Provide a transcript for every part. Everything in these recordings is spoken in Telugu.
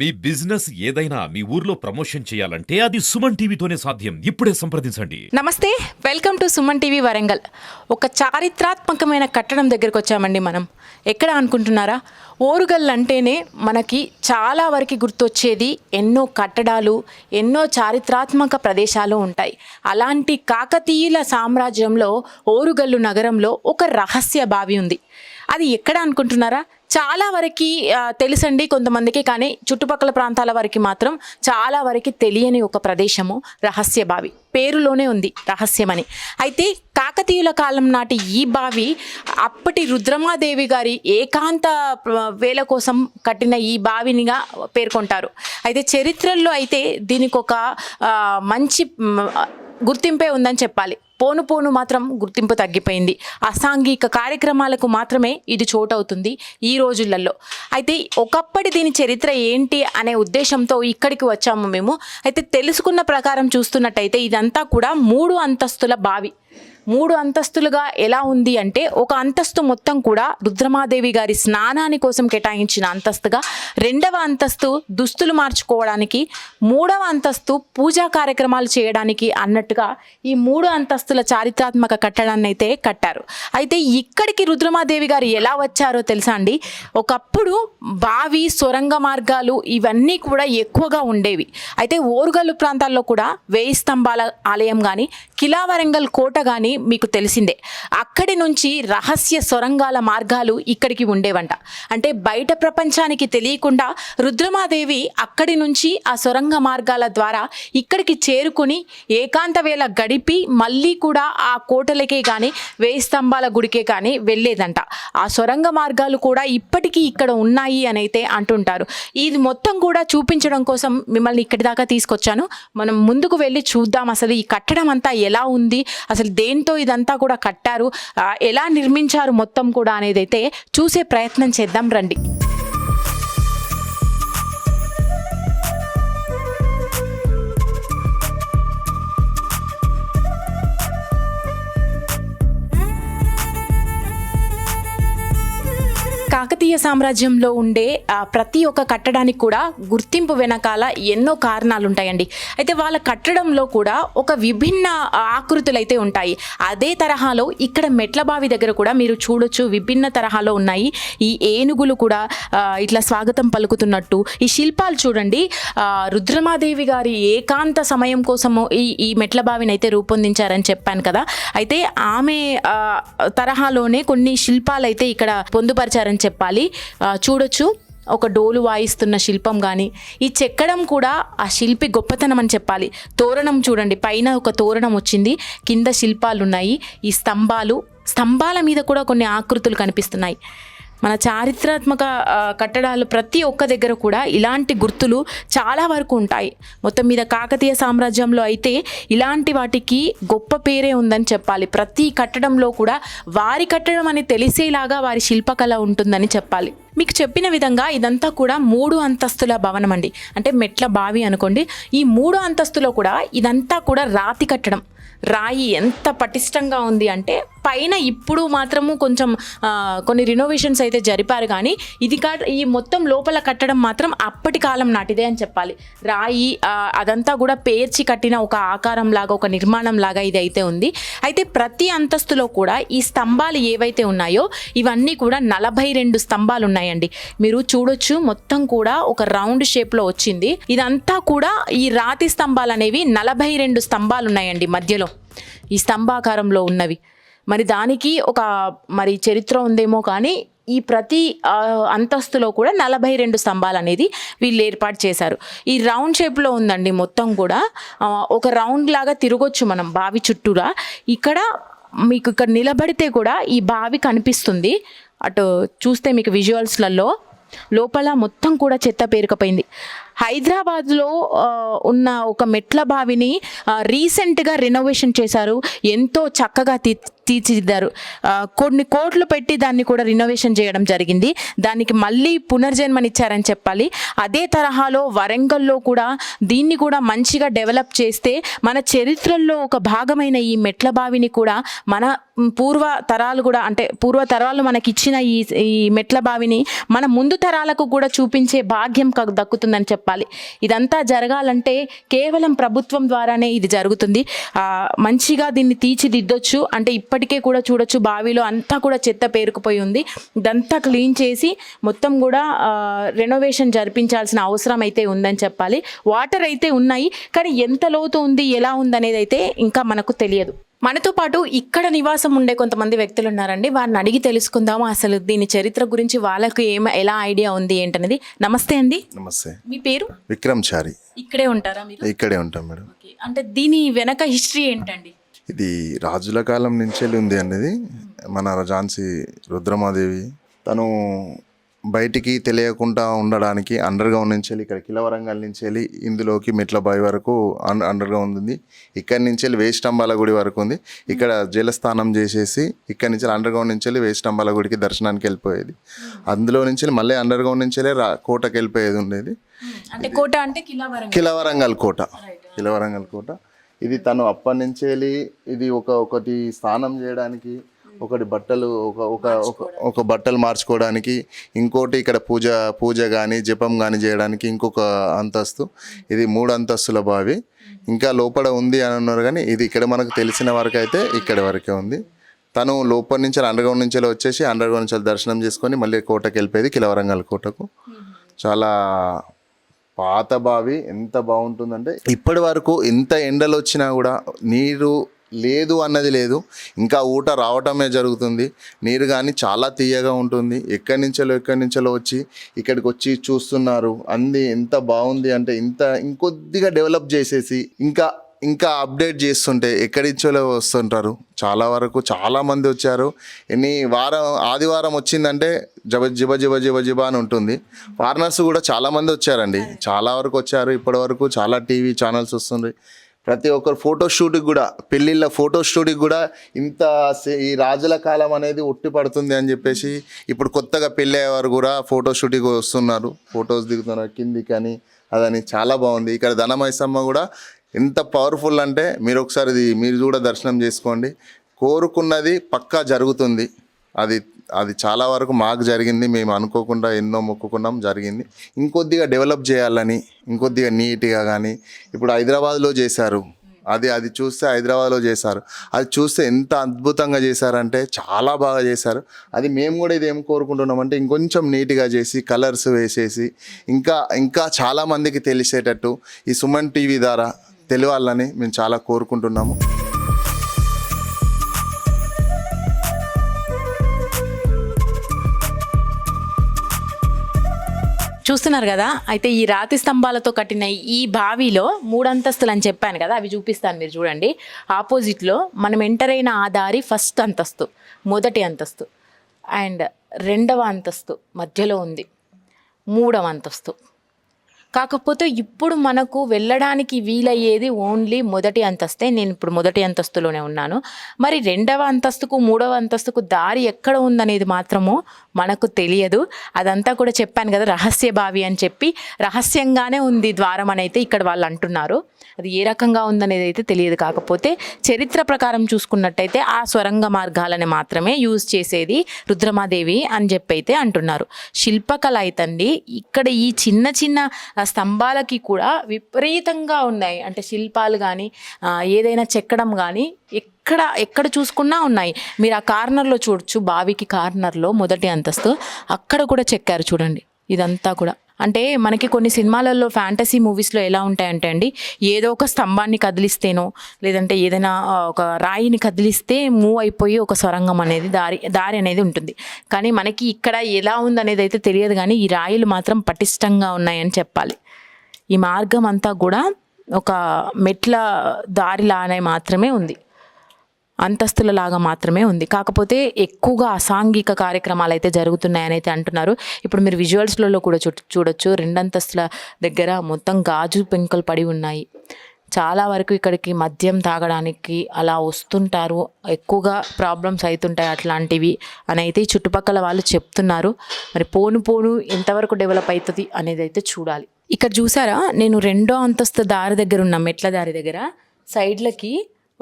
మీ బిజినెస్ ఏదైనా మీ ఊర్లో ప్రమోషన్ చేయాలంటే అది సుమన్ టీవీతోనే సాధ్యం. ఇప్పుడే సంప్రదించండి. నమస్తే, welcome to Suman TV Warangal. ఒక చారిత్రాత్మకమైన కట్టడం దగ్గరికి వచ్చామండి మనం. ఎక్కడ అనుకుంటున్నారా? ఓరుగల్ అంటేనే మనకి చాలా వరకు గుర్తొచ్చేది ఎన్నో కట్టడాలు, ఎన్నో చారిత్రాత్మక ప్రదేశాలు ఉంటాయి. అలాంటి కాకతీయుల సామ్రాజ్యంలో ఓరుగల్లు నగరంలో ఒక రహస్య బావి ఉంది. అది ఎక్కడ అనుకుంటున్నారా? చాలా వరకు తెలుసండి కొంతమందికి, కానీ చుట్టుపక్కల ప్రాంతాల వరకు మాత్రం చాలా వరకు తెలియని ఒక ప్రదేశము రహస్య బావి. పేరులోనే ఉంది రహస్యమని. అయితే కాకతీయుల కాలం నాటి ఈ బావి అప్పటి రుద్రమాదేవి గారి ఏకాంత వేల కోసం కట్టిన ఈ బావినిగా పేర్కొంటారు. అయితే చరిత్రల్లో అయితే దీనికి ఒక మంచి గుర్తింపే ఉందని చెప్పాలి. పోను పోను మాత్రం గుర్తింపు తగ్గిపోయింది. అసాంఘిక కార్యక్రమాలకు మాత్రమే ఇది చోటవుతుంది ఈ రోజులలో. అయితే ఒకప్పటి దీని చరిత్ర ఏంటి అనే ఉద్దేశంతో ఇక్కడికి వచ్చాము మేము. అయితే తెలుసుకున్న ప్రకారం చూస్తున్నట్టయితే ఇదంతా కూడా 3 అంతస్తుల బావి. 3 అంతస్తులుగా ఎలా ఉంది అంటే, ఒక అంతస్తు మొత్తం కూడా రుద్రమాదేవి గారి స్నానాని కోసం కేటాయించిన అంతస్తుగా, 2వ అంతస్తు దుస్తులు మార్చుకోవడానికి, 3వ అంతస్తు పూజా కార్యక్రమాలు చేయడానికి అన్నట్టుగా ఈ 3 అంతస్తుల చారిత్రాత్మక కట్టడాన్ని అయితే కట్టారు. అయితే ఇక్కడికి రుద్రమాదేవి గారు ఎలా వచ్చారో తెలుసా అండి? ఒకప్పుడు బావి, సొరంగ మార్గాలు ఇవన్నీ కూడా ఎక్కువగా ఉండేవి. అయితే ఓరుగల్లు ప్రాంతాల్లో కూడా 1000 స్తంభాల ఆలయం కానీ, కిలా వరంగల్ కోట కానీ మీకు తెలిసిందే. అక్కడి నుంచి రహస్య సొరంగాల మార్గాలు ఇక్కడికి ఉండేవంట. అంటే బయట ప్రపంచానికి తెలియకుండా రుద్రమాదేవి అక్కడి నుంచి ఆ సొరంగ మార్గాల ద్వారా ఇక్కడికి చేరుకుని ఏకాంత వేళ గడిపి మళ్ళీ కూడా ఆ కోటలకే కానీ 1000 స్తంభాల గుడికే కానీ వెళ్ళేదంట. ఆ సొరంగ మార్గాలు కూడా ఇప్పటికీ ఇక్కడ ఉన్నాయి అని అయితే అంటుంటారు. ఇది మొత్తం కూడా చూపించడం కోసం మిమ్మల్ని ఇక్కడి దాకా తీసుకొచ్చాను. మనం ముందుకు వెళ్ళి చూద్దాం అసలు ఈ కట్టడం అంతా ఎలా ఉంది, అసలు దేంతో ఇదంతా కూడా కట్టారు, ఎలా నిర్మించారు మొత్తం కూడా అనేది అయితే చూసే ప్రయత్నం చేద్దాం రండి. కాకతీయ సామ్రాజ్యంలో ఉండే ప్రతి ఒక్క కట్టడానికి కూడా గుర్తింపు వెనకాల ఎన్నో కారణాలు ఉంటాయండి. అయితే వాళ్ళ కట్టడంలో కూడా ఒక విభిన్న ఆకృతులు అయితే ఉంటాయి. అదే తరహాలో ఇక్కడ మెట్ల బావి దగ్గర కూడా మీరు చూడొచ్చు, విభిన్న తరహాలో ఉన్నాయి. ఈ ఏనుగులు కూడా ఇట్లా స్వాగతం పలుకుతున్నట్టు ఈ శిల్పాలు చూడండి. రుద్రమాదేవి గారి ఏకాంత సమయం కోసము ఈ మెట్ల బావిని అయితే రూపొందించారని చెప్పాను కదా. అయితే ఆమె తరహాలోనే కొన్ని శిల్పాలు అయితే ఇక్కడ పొందుపరిచారని చెప్పాలి. చూడొచ్చు, ఒక డోలు వాయిస్తున్న శిల్పం కానీ, ఈ చెక్కడం కూడా ఆ శిల్పి గొప్పతనం అని చెప్పాలి. తోరణం చూడండి, పైన ఒక తోరణం వచ్చింది, కింద శిల్పాలు ఉన్నాయి. ఈ స్తంభాల మీద కూడా కొన్ని ఆకృతులు కనిపిస్తున్నాయి. మన చారిత్రాత్మక కట్టడాలు ప్రతి ఒక్క దగ్గర కూడా ఇలాంటి గుర్తులు చాలా వరకు ఉంటాయి. మొత్తం మీద కాకతీయ సామ్రాజ్యంలో అయితే ఇలాంటి వాటికి గొప్ప పేరే ఉందని చెప్పాలి. ప్రతి కట్టడంలో కూడా వారి కట్టడం అని తెలిసేలాగా వారి శిల్పకళ ఉంటుందని చెప్పాలి. మీకు చెప్పిన విధంగా ఇదంతా కూడా 3 అంతస్తుల భవనం అండి. అంటే మెట్ల బావి అనుకోండి. ఈ 3 అంతస్తులో కూడా ఇదంతా కూడా రాతి కట్టడం. రాయి ఎంత పటిష్టంగా ఉంది అంటే పైన ఇప్పుడు మాత్రము కొంచెం కొన్ని రినోవేషన్స్ అయితే జరిపారు, కానీ ఈ మొత్తం లోపల కట్టడం మాత్రం అప్పటి కాలం నాటిదే అని చెప్పాలి. రాయి అదంతా కూడా పేర్చి కట్టిన ఒక ఆకారం లాగా, ఒక నిర్మాణం లాగా ఇది అయితే ఉంది. అయితే ప్రతి అంతస్తులో కూడా ఈ స్తంభాలు ఏవైతే ఉన్నాయో ఇవన్నీ కూడా 42 స్తంభాలు ఉన్నాయండి. మీరు చూడొచ్చు, మొత్తం కూడా ఒక రౌండ్ షేప్లో వచ్చింది. ఇదంతా కూడా ఈ రాతి స్తంభాలు అనేవి 42 స్తంభాలు ఉన్నాయండి మధ్యలో, ఈ స్తంభాకారంలో ఉన్నవి. మరి దానికి ఒక చరిత్ర ఉందేమో, కానీ ఈ ప్రతి అంతస్తులో కూడా 42 స్తంభాలు అనేది వీళ్ళు ఏర్పాటు చేశారు. ఈ రౌండ్ షేప్లో ఉందండి మొత్తం కూడా. ఒక రౌండ్ లాగా తిరగొచ్చు మనం బావి చుట్టూరా. మీకు ఇక్కడ నిలబడితే కూడా ఈ బావి కనిపిస్తుంది. అటు చూస్తే మీకు విజువల్స్లలో లోపల మొత్తం కూడా చెత్త పేరుకపోయింది. హైదరాబాద్లో ఉన్న ఒక మెట్ల బావిని రీసెంట్గా రెనోవేషన్ చేశారు. ఎంతో చక్కగా తీర్చిదిద్దారు. కొన్ని కోట్లు పెట్టి దాన్ని కూడా రినోవేషన్ చేయడం జరిగింది. దానికి మళ్ళీ పునర్జన్మనిచ్చారని చెప్పాలి. అదే తరహాలో వరంగల్లో కూడా దీన్ని కూడా మంచిగా డెవలప్ చేస్తే మన చరిత్రలో ఒక భాగమైన ఈ మెట్ల బావిని కూడా మన పూర్వ తరాలు మనకి ఇచ్చిన ఈ మెట్ల బావిని మన ముందు తరాలకు కూడా చూపించే భాగ్యం దక్కుతుందని చెప్పాలి. ఇదంతా జరగాలంటే కేవలం ప్రభుత్వం ద్వారానే ఇది జరుగుతుంది. మంచిగా దీన్ని తీర్చిదిద్దొచ్చు. అంటే ఇప్పటికే కూడా చూడొచ్చు, బావిలో అంతా కూడా చెత్త పేరుకుపోయి ఉంది. ఇదంతా క్లీన్ చేసి మొత్తం కూడా రెనోవేషన్ జరిపించాల్సిన అవసరం అయితే ఉందని చెప్పాలి. వాటర్ అయితే ఉన్నాయి, కానీ ఎంత లోతు ఉంది, ఎలా ఉంది అనేది అయితే ఇంకా మనకు తెలియదు. మనతో పాటు ఇక్కడ నివాసం ఉండే కొంతమంది వ్యక్తులు ఉన్నారండి. వారిని అడిగి తెలుసుకుందాము అసలు దీని చరిత్ర గురించి, వాళ్ళకు ఎలా ఐడియా ఉంది ఏంటనేది. నమస్తే అండి. నమస్తే. మీ పేరు? విక్రమ్ చారి. ఇక్కడే ఉంటారా మీరు? ఇక్కడే ఉంటాం మేడం. అంటే దీని వెనక హిస్టరీ ఏంటండి? ఇది రాజుల కాలం నుంచే ఉంది అనేది. మన ఝాన్సీ రుద్రమాదేవి తను బయటికి తెలియకుండా ఉండడానికి అండర్ గ్రౌండ్ నుంచి వెళ్ళి ఇక్కడ కిలవరంగల్ నుంచి వెళ్ళి ఇందులోకి మెట్ల బావి వరకు అండర్ గ్రౌండ్ ఉంది. ఇక్కడి నుంచి వెళ్ళి వేయి స్తంభాల గుడి వరకు ఉంది. ఇక్కడ జలస్నానం చేసేసి ఇక్కడి నుంచి అండర్ గ్రౌండ్ నుంచి వెళ్ళి వేయి స్తంభాల గుడికి దర్శనానికి వెళ్ళిపోయేది. అందులో నుంచి మళ్ళీ అండర్ గ్రౌండ్ నుంచి వెళ్ళి కోటకి వెళ్ళిపోయేది ఉండేది. అంటే కోట అంటే కిలవరంగల్ కోట. కిలవరంగల్ కోట ఇది తను అప్పటి నుంచి వెళ్ళి ఇది ఒకటి స్నానం చేయడానికి, ఒకటి బట్టలు ఒక బట్టలు మార్చుకోవడానికి, ఇంకోటి ఇక్కడ పూజ కానీ జపం కానీ చేయడానికి ఇంకొక అంతస్తు. ఇది 3 అంతస్తుల బావి. ఇంకా లోపల ఉంది అని అన్నారు, కానీ ఇది ఇక్కడ మనకు తెలిసిన వరకు అయితే ఇక్కడి వరకే ఉంది. తను లోపల నుంచి అండర్ గ్రౌండ్ నుంచి వచ్చేసి అండర్ గ్రౌండ్ నుంచి దర్శనం చేసుకొని మళ్ళీ కోటకి వెళ్ళిపోయేది, కిలవరంగల్ కోటకు. చాలా పాత బావి. ఎంత బాగుంటుందంటే ఇప్పటి వరకు ఎంత ఎండలు వచ్చినా కూడా నీరు లేదు అన్నది లేదు. ఇంకా ఊట రావటమే జరుగుతుంది. నీరు కానీ చాలా తీయగా ఉంటుంది. ఎక్కడి నుంచో వచ్చి ఇక్కడికి వచ్చి చూస్తున్నారు. అంది ఎంత బాగుంది అంటే ఇంకొద్దిగా డెవలప్ చేసేసి ఇంకా అప్డేట్ చేస్తుంటే ఎక్కడి నుంచో వస్తుంటారు. చాలా వరకు చాలామంది వచ్చారు. ఆదివారం వచ్చిందంటే జిబ అని ఉంటుంది. ఫారినర్స్ కూడా చాలామంది వచ్చారండి. చాలా వరకు వచ్చారు. ఇప్పటి వరకు చాలా టీవీ ఛానల్స్ వస్తుంది. ప్రతి ఒక్కరు ఫోటో షూట్కి కూడా, పెళ్ళిళ్ళ ఫోటో షూట్కి కూడా ఈ రాజుల కాలం అనేది ఉట్టి పడుతుంది అని చెప్పేసి ఇప్పుడు కొత్తగా పెళ్ళి అయ్యేవారు కూడా ఫోటో షూట్కి వస్తున్నారు, ఫొటోస్ దిగుతున్నారు కిందికి అని. అదని చాలా బాగుంది. ఇక్కడ ధనమైసమ్మ కూడా ఎంత పవర్ఫుల్ అంటే మీరు కూడా దర్శనం చేసుకోండి. కోరుకున్నది పక్కా జరుగుతుంది. అది చాలా వరకు మాకు జరిగింది. మేము అనుకోకుండా ఎన్నో మొక్కుకున్నాం, జరిగింది. ఇంకొద్దిగా డెవలప్ చేయాలని, ఇంకొద్దిగా నీట్గా. కానీ ఇప్పుడు హైదరాబాద్లో చేశారు. అది చూస్తే హైదరాబాద్లో చేశారు. అది చూస్తే ఎంత అద్భుతంగా చేశారంటే చాలా బాగా చేశారు. అది మేము కూడా ఇది ఏం కోరుకుంటున్నామంటే ఇంకొంచెం నీట్గా చేసి కలర్స్ వేసేసి ఇంకా చాలామందికి తెలిసేటట్టు ఈ సుమన్ టీవీ ద్వారా తెలియాలని మేము చాలా కోరుకుంటున్నాము. చూస్తున్నారు కదా. అయితే ఈ రాతి స్తంభాలతో కట్టిన ఈ బావిలో 3 అంతస్తులు అని చెప్పాను కదా, అవి చూపిస్తాను మీరు చూడండి. ఆపోజిట్లో మనం ఎంటర్ అయిన ఆ దారి ఫస్ట్ అంతస్తు, మొదటి అంతస్తు, అండ్ 2వ అంతస్తు మధ్యలో ఉంది, 3వ అంతస్తు. కాకపోతే ఇప్పుడు మనకు వెళ్ళడానికి వీలయ్యేది ఓన్లీ మొదటి అంతస్తే. నేను ఇప్పుడు మొదటి అంతస్తులోనే ఉన్నాను. మరి 2వ అంతస్తుకు 3వ అంతస్తుకు దారి ఎక్కడ ఉందనేది మాత్రము మనకు తెలియదు. అదంతా కూడా చెప్పాను కదా, రహస్య బావి అని చెప్పి రహస్యంగానే ఉంది ద్వారం అని అయితే ఇక్కడ వాళ్ళు అంటున్నారు. అది ఏ రకంగా ఉందనేది అయితే తెలియదు. కాకపోతే చరిత్ర ప్రకారం చూసుకున్నట్టయితే ఆ స్వరంగ మార్గాలని మాత్రమే యూజ్ చేసేది రుద్రమాదేవి అని చెప్పి అయితే అంటున్నారు. శిల్పకళ అయితండి ఇక్కడ ఈ చిన్న చిన్న స్తంభాలకి కూడా విపరీతంగా ఉన్నాయి. అంటే శిల్పాలు కానీ ఏదైనా చెక్కడం కానీ ఎక్కడ చూసుకున్నా ఉన్నాయి. మీరు ఆ కార్నర్లో చూడొచ్చు, బావికి కార్నర్లో మొదటి అంతస్తు, అక్కడ కూడా చెక్కారు చూడండి. ఇదంతా కూడా అంటే మనకి కొన్ని సినిమాలలో ఫ్యాంటసీ మూవీస్లో ఎలా ఉంటాయంటే అండి, ఏదో ఒక స్తంభాన్ని కదిలిస్తేనో లేదంటే ఏదైనా ఒక రాయిని కదిలిస్తే మూవ్ అయిపోయి ఒక సొరంగం అనేది దారి అనేది ఉంటుంది. కానీ మనకి ఇక్కడ ఎలా ఉందనేది అయితే తెలియదు. కానీ ఈ రాయిలు మాత్రం పటిష్టంగా ఉన్నాయని చెప్పాలి. ఈ మార్గం అంతా కూడా ఒక మెట్ల దారిలానే మాత్రమే ఉంది, అంతస్తులలాగా మాత్రమే ఉంది. కాకపోతే ఎక్కువగా అసాంఘిక కార్యక్రమాలు అయితే జరుగుతున్నాయని అయితే అంటున్నారు. ఇప్పుడు మీరు విజువల్స్లలో కూడా చూడొచ్చు, 2 అంతస్తుల దగ్గర మొత్తం గాజు పెంకులు పడి ఉన్నాయి. చాలా వరకు ఇక్కడికి మద్యం తాగడానికి అలా వస్తుంటారు, ఎక్కువగా ప్రాబ్లమ్స్ అవుతుంటాయి అట్లాంటివి అని అయితే ఈ చుట్టుపక్కల వాళ్ళు చెప్తున్నారు. మరి పోను పోను ఎంతవరకు డెవలప్ అవుతుంది అనేది అయితే చూడాలి. ఇక్కడ చూసారా, నేను 2వ అంతస్తు దారి దగ్గర ఉన్న మెట్ల దారి దగ్గర సైడ్లకి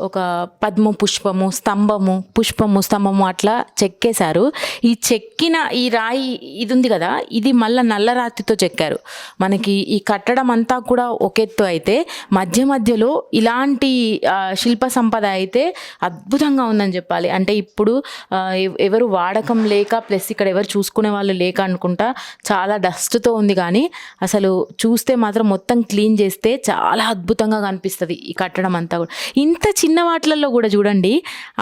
ఒక పద్మ పుష్పము, స్తంభము అట్లా చెక్కేశారు. ఈ చెక్కిన ఈ రాయి ఇది ఉంది కదా, ఇది మళ్ళీ నల్ల రాతితో చెక్కారు. మనకి ఈ కట్టడం అంతా కూడా ఒక ఎత్తు అయితే మధ్యలో ఇలాంటి శిల్ప సంపద అయితే అద్భుతంగా ఉందని చెప్పాలి. అంటే ఇప్పుడు ఎవరు వాడకం లేక ప్లస్ ఇక్కడ ఎవరు చూసుకునే వాళ్ళు లేక అనుకుంటా చాలా డస్ట్తో ఉంది, కానీ అసలు చూస్తే మాత్రం మొత్తం క్లీన్ చేస్తే చాలా అద్భుతంగా కనిపిస్తుంది ఈ కట్టడం అంతా కూడా. ఇంత చిన్న వాటిలలో కూడా చూడండి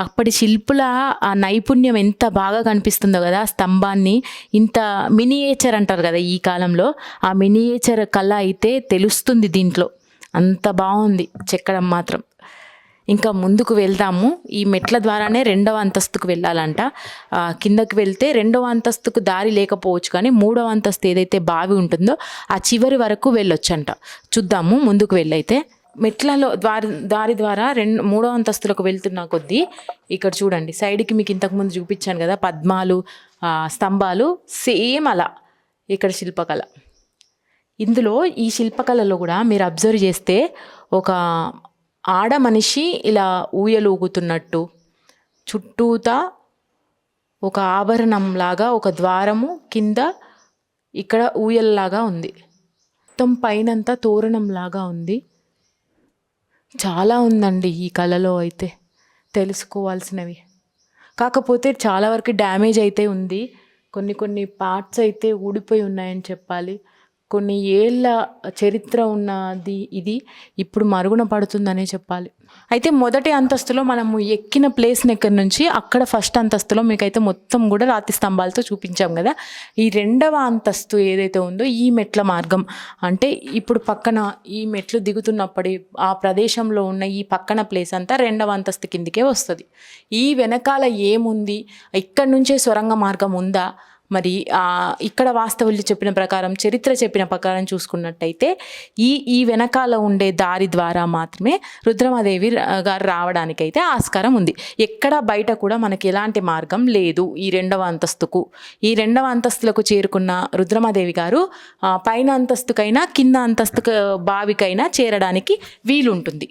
అప్పటి శిల్పుల ఆ నైపుణ్యం ఎంత బాగా కనిపిస్తుందో కదా. స్తంభాన్ని ఇంత మినియేచర్ అంటారు కదా ఈ కాలంలో, ఆ మినియేచర్ కళ అయితే తెలుస్తుంది దీంట్లో. అంత బాగుంది చెక్కడం మాత్రం. ఇంకా ముందుకు వెళ్దాము. ఈ మెట్ల ద్వారానే 2వ అంతస్తుకు వెళ్ళాలంట. కిందకి వెళ్తే 2వ అంతస్తుకు దారి లేకపోవచ్చు, కానీ 3వ అంతస్తు ఏదైతే బావి ఉంటుందో ఆ చివరి వరకు వెళ్ళొచ్చంట. చూద్దాము ముందుకు వెళ్ళైతే. మెట్లలో దారి ద్వారా 3వ అంతస్తులకు వెళ్తున్న కొద్దీ ఇక్కడ చూడండి సైడ్కి మీకు ఇంతకుముందు చూపించాను కదా పద్మాలు, స్తంభాలు, సేమ్ అలా ఇక్కడ శిల్పకళ. ఇందులో ఈ శిల్పకళలో కూడా మీరు అబ్జర్వ్ చేస్తే ఒక ఆడ మనిషి ఇలా ఊయలూగుతున్నట్టు, చుట్టూతా ఒక ఆభరణంలాగా ఒక ద్వారము, కింద ఇక్కడ ఊయల్లాగా ఉంది, మొత్తం పైనంతా తోరణంలాగా ఉంది. చాలా ఉందండి ఈ కళలో అయితే తెలుసుకోవాల్సినవి. కాకపోతే చాలా వరకు డ్యామేజ్ అయితే ఉంది, కొన్ని పార్ట్స్ అయితే ఊడిపోయి ఉన్నాయని చెప్పాలి. కొన్ని ఏళ్ళ చరిత్ర ఉన్నది ఇది, ఇప్పుడు మరుగున పడుతుందనే చెప్పాలి. అయితే మొదటి అంతస్తులో మనము ఎక్కిన ప్లేస్ దగ్గర నుంచి అక్కడ ఫస్ట్ అంతస్తులో మీకైతే మొత్తం కూడా రాతి స్తంభాలతో చూపించాం కదా. ఈ 2వ అంతస్తు ఏదైతే ఉందో ఈ మెట్ల మార్గం అంటే ఇప్పుడు పక్కన ఈ మెట్లు దిగుతున్నప్పుడు ఆ ప్రదేశంలో ఉన్న ఈ పక్కన ప్లేస్ అంతా 2వ అంతస్తు కిందికే వస్తుంది. ఈ వెనకాల ఏముంది, ఇక్కడ నుంచే సొరంగ మార్గం ఉందా, మరి ఇక్కడ వాస్తవులు చెప్పిన ప్రకారం, చరిత్ర చెప్పిన ప్రకారం చూసుకున్నట్టయితే ఈ వెనకాల ఉండే దారి ద్వారా మాత్రమే రుద్రమాదేవి గారు రావడానికైతే ఆస్కారం ఉంది. ఎక్కడ బయట కూడా మనకి ఎలాంటి మార్గం లేదు ఈ 2వ అంతస్తుకు. ఈ 2వ అంతస్తులకు చేరుకున్న రుద్రమాదేవి గారు పైన అంతస్తుకైనా కింద అంతస్తుకు బావికైనా చేరడానికి వీలుంటుంది.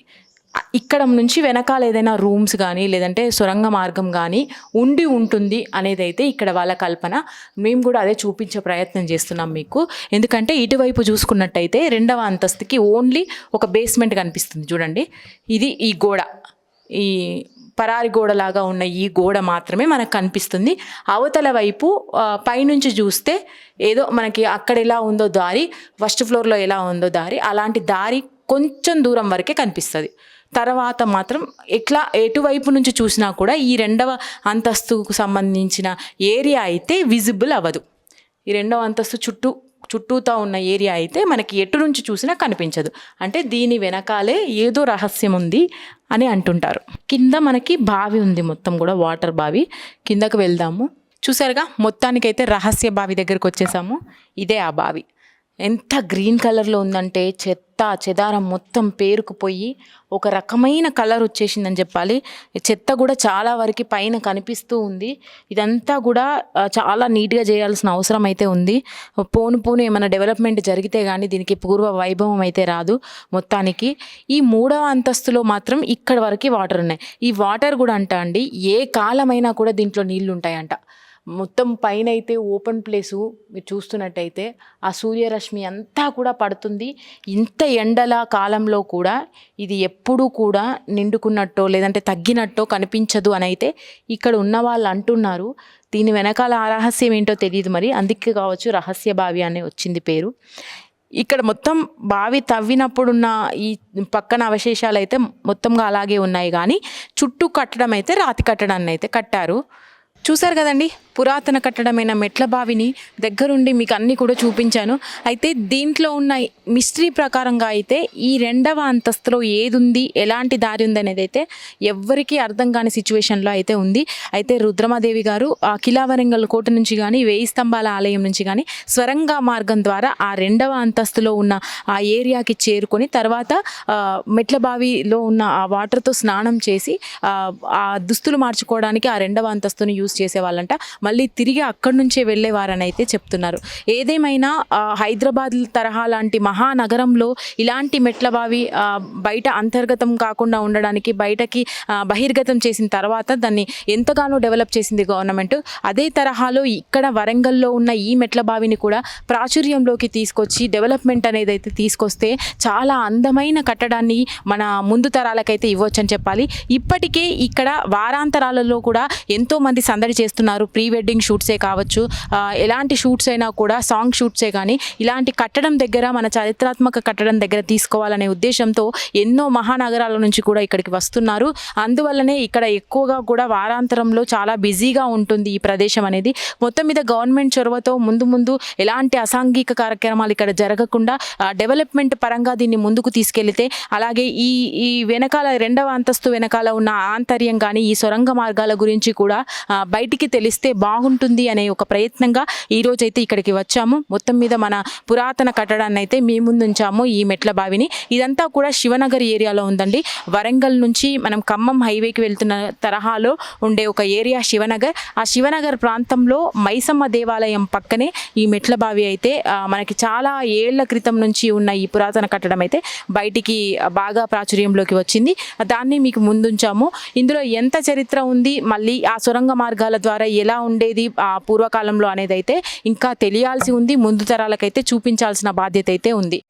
ఇక్కడ నుంచి వెనకాల ఏదైనా రూమ్స్ కానీ లేదంటే సొరంగ మార్గం కానీ ఉండి ఉంటుంది అనేది అయితే ఇక్కడ వాళ్ళ కల్పన. మేము కూడా అదే చూపించే ప్రయత్నం చేస్తున్నాం మీకు. ఎందుకంటే ఇటువైపు చూసుకున్నట్టయితే 2వ అంతస్తుకి ఓన్లీ ఒక బేస్మెంట్ కనిపిస్తుంది చూడండి. ఇది ఈ గోడ, ఈ పరారి గోడలాగా ఉన్న ఈ గోడ మాత్రమే మనకు కనిపిస్తుంది. అవతల వైపు పైనుంచి చూస్తే ఏదో మనకి అక్కడ ఎలా ఉందో దారి, ఫస్ట్ ఫ్లోర్లో ఎలా ఉందో దారి, అలాంటి దారి కొంచెం దూరం వరకే కనిపిస్తుంది. తర్వాత మాత్రం ఎటువైపు నుంచి చూసినా కూడా ఈ 2వ అంతస్తుకు సంబంధించిన ఏరియా అయితే విజిబుల్ అవ్వదు. ఈ 2వ అంతస్తు చుట్టూతా ఉన్న ఏరియా అయితే మనకి ఎటు నుంచి చూసినా కనిపించదు. అంటే దీని వెనకాలే ఏదో రహస్యం ఉంది అని అంటుంటారు. కింద మనకి బావి ఉంది, మొత్తం కూడా వాటర్ బావి. కిందకు వెళ్దాము. చూసారుగా మొత్తానికైతే రహస్య బావి దగ్గరకు వచ్చేసాము. ఇదే ఆ బావి. ఎంత గ్రీన్ కలర్లో ఉందంటే చెదారం మొత్తం పేరుకుపోయి ఒక రకమైన కలర్ వచ్చేసిందని చెప్పాలి. చెత్త కూడా చాలా వరకు పైన కనిపిస్తూ ఉంది. ఇదంతా కూడా చాలా నీట్గా చేయాల్సిన అవసరం అయితే ఉంది. పోను ఏమైనా డెవలప్మెంట్ జరిగితే కానీ దీనికి పూర్వ వైభవం అయితే రాదు. మొత్తానికి ఈ 3వ అంతస్తులో మాత్రం ఇక్కడ వరకు వాటర్ ఉన్నాయి. ఈ వాటర్ కూడా అండి ఏ కాలమైనా కూడా దీంట్లో నీళ్లు ఉంటాయంట. మొత్తం పైన అయితే ఓపెన్ ప్లేసు మీరు చూస్తున్నట్టయితే ఆ సూర్యరశ్మి అంతా కూడా పడుతుంది. ఇంత ఎండల కాలంలో కూడా ఇది ఎప్పుడూ కూడా నిండుకున్నట్టో లేదంటే తగ్గినట్టో కనిపించదు అని అయితే ఇక్కడ ఉన్న వాళ్ళు అంటున్నారు. దీని వెనకాల ఆ రహస్యం ఏంటో తెలియదు, మరి అందుకే కావచ్చు రహస్య బావి అనే వచ్చింది పేరు. ఇక్కడ మొత్తం బావి తవ్వినప్పుడున్న ఈ పక్కన అవశేషాలు అయితే మొత్తంగా అలాగే ఉన్నాయి, కానీ చుట్టూ కట్టడం అయితే రాతి కట్టడాన్ని అయితే కట్టారు. చూసారు కదండి. పురాతన కట్టడమైన మెట్ల బావిని దగ్గరుండి మీకు అన్నీ కూడా చూపించాను. అయితే దీంట్లో ఉన్న మిస్టరీ ప్రకారంగా అయితే ఈ 2వ అంతస్తులో ఏది ఉంది, ఎలాంటి దారి ఉంది అనేది అయితే ఎవ్వరికీ అర్థం కాని సిచ్యువేషన్లో అయితే ఉంది. అయితే రుద్రమాదేవి గారు ఆ కిలా వరంగల్ కోట నుంచి కానీ 1000 స్తంభాల ఆలయం నుంచి కానీ స్వరంగ మార్గం ద్వారా ఆ 2వ అంతస్తులో ఉన్న ఆ ఏరియాకి చేరుకొని తర్వాత మెట్ల బావిలో ఉన్న ఆ వాటర్తో స్నానం చేసి ఆ దుస్తులు మార్చుకోవడానికి ఆ 2వ అంతస్తుని యూజ్ చేసేవాళ్ళంట. మళ్ళీ తిరిగి అక్కడి నుంచే వెళ్ళేవారని అయితే చెప్తున్నారు. ఏదేమైనా హైదరాబాద్ తరహా లాంటి మహానగరంలో ఇలాంటి మెట్ల బావి బయట అంతర్గతం కాకుండా ఉండడానికి బయటకి బహిర్గతం చేసిన తర్వాత దాన్ని ఎంతగానో డెవలప్ చేసింది గవర్నమెంట్. అదే తరహాలో ఇక్కడ వరంగల్లో ఉన్న ఈ మెట్ల బావిని కూడా ప్రాచుర్యంలోకి తీసుకొచ్చి డెవలప్మెంట్ అనేది అయితే తీసుకొస్తే చాలా అందమైన కట్టడాన్ని మన ముందు తరాలకైతే ఇవ్వచ్చని చెప్పాలి. ఇప్పటికే ఇక్కడ వారాంతరాలలో కూడా ఎంతోమంది సందడి చేస్తున్నారు. ప్రీ వెడ్డింగ్ షూట్సే కావచ్చు, ఎలాంటి షూట్స్ అయినా కూడా సాంగ్ షూట్సే కానీ ఇలాంటి కట్టడం దగ్గర మన చారిత్రాత్మక కట్టడం దగ్గర తీసుకోవాలనే ఉద్దేశంతో ఎన్నో మహానగరాల నుంచి కూడా ఇక్కడికి వస్తున్నారు. అందువల్లనే ఇక్కడ ఎక్కువగా కూడా వారాంతరంలో చాలా బిజీగా ఉంటుంది ఈ ప్రదేశం అనేది. మొత్తం మీద గవర్నమెంట్ చొరవతో ముందు ఎలాంటి అసాంఘిక కార్యక్రమాలు ఇక్కడ జరగకుండా డెవలప్మెంట్ పరంగా దీన్ని ముందుకు తీసుకెళ్తే, అలాగే ఈ వెనకాల 2వ అంతస్తు వెనకాల ఉన్న ఆంతర్యం కానీ ఈ సొరంగ మార్గాల గురించి కూడా బయటికి తెలిస్తే బాగుంటుంది అనే ఒక ప్రయత్నంగా ఈరోజైతే ఇక్కడికి వచ్చాము. మొత్తం మీద మన పురాతన కట్టడాన్ని అయితే మీ ముందు ఉంచాము, ఈ మెట్ల బావిని. ఇదంతా కూడా శివనగర్ ఏరియాలో ఉందండి. వరంగల్ నుంచి మనం ఖమ్మం హైవేకి వెళ్తున్న తరహాలో ఉండే ఒక ఏరియా శివనగర్. ఆ శివనగర్ ప్రాంతంలో మైసమ్మ దేవాలయం పక్కనే ఈ మెట్ల బావి అయితే మనకి చాలా ఏళ్ల క్రితం నుంచి ఉన్న ఈ పురాతన కట్టడం అయితే బయటికి బాగా ప్రాచుర్యంలోకి వచ్చింది. దాన్ని మీకు ముందుంచాము. ఇందులో ఎంత చరిత్ర ఉంది, మళ్ళీ ఆ సొరంగ మార్గాల ద్వారా ఎలా ఉండేది ఆ పూర్వకాలంలో అనేది అయితే ఇంకా తెలియాల్సి ఉంది. ముందు తరాలకైతే చూపించాల్సిన బాధ్యత అయితే ఉంది.